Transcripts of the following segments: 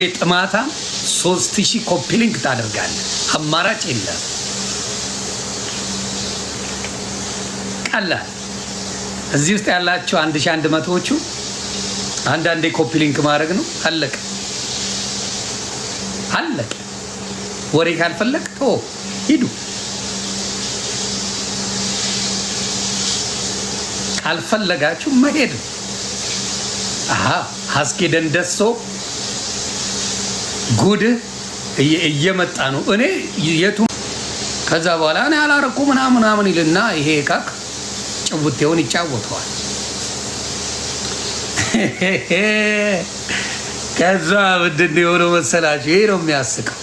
ጥማታ 3000 ኮፒ ሊንክ ታደርጋለህ። አማራጭ የለም። ቀላል እዚህ ውስጥ ያላችሁ 1100ዎቹ አንዳንዴ ኮፒ ሊንክ ማድረግ ነው። አለቀ አለቀ። ወሬ ካልፈለግ ሂዱ። ካልፈለጋችሁ መሄድ ነው። ሀስኬ ደንደሶ ጉድ እየመጣ ነው። እኔ የቱ ከዛ በኋላ እኔ አላረኩ ምናምን ይልና ይሄ ካክ ጭውቴውን ይጫወተዋል። ከዛ ምንድን ነው የሆነው መሰላችሁ? ይሄ ነው የሚያስቀው።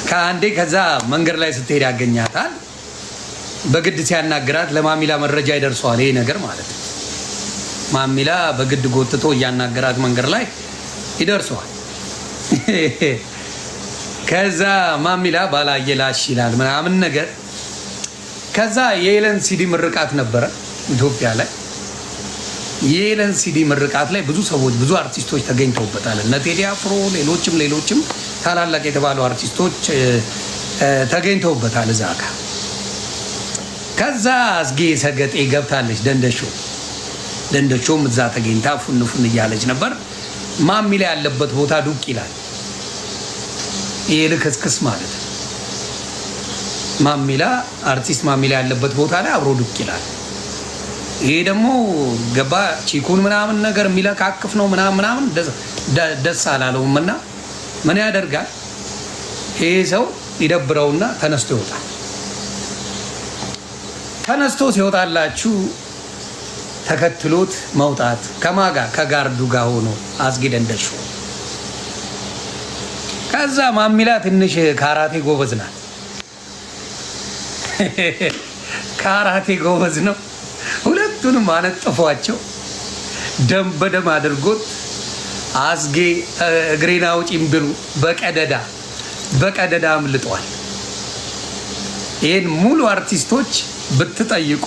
ከአንዴ ከዛ መንገድ ላይ ስትሄድ ያገኛታል። በግድ ሲያናግራት ለማሚላ መረጃ ይደርሰዋል። ይሄ ነገር ማለት ነው። ማሚላ በግድ ጎትቶ እያናገራት መንገድ ላይ ይደርሰዋል። ከዛ ማሚላ ባላየላሽ ይላል ምናምን ነገር። ከዛ የኤለን ሲዲ ምርቃት ነበረ ኢትዮጵያ ላይ። የኤለን ሲዲ ምርቃት ላይ ብዙ ሰዎች ብዙ አርቲስቶች ተገኝተውበታል። እነ ቴዲ አፍሮ፣ ሌሎችም ታላላቅ የተባሉ አርቲስቶች ተገኝተውበታል እዛ ጋር። ከዛ አስጌ ሰገጤ ገብታለች ደንደሾም እዛ ተገኝታ ፉን እያለች ነበር። ማሚላ ያለበት ቦታ ዱቅ ይላል። ይሄ ልክስክስ ማለት ነው። ማሚላ አርቲስት ማሚላ ያለበት ቦታ ላይ አብሮ ዱቅ ይላል። ይሄ ደግሞ ገባ ቺኩን ምናምን ነገር የሚለካክፍ ነው ምናምን ደስ አላለውም። እና ምን ያደርጋል ይሄ ሰው ይደብረውና ተነስቶ ይወጣል። ተነስቶ ሲወጣላችሁ ተከትሎት መውጣት ከማጋ ከጋርዱ ጋር ሆኖ አስጌ ደንደሾ። ከዛ ማሚላ ትንሽ ካራቴ ጎበዝ ናት። ካራቴ ጎበዝ ነው። ሁለቱንም አነጥፏቸው ደም በደም አድርጎት አስጌ እግሬን አውጪኝ ብሉ በቀደዳ አምልጧል። ይህን ሙሉ አርቲስቶች ብትጠይቁ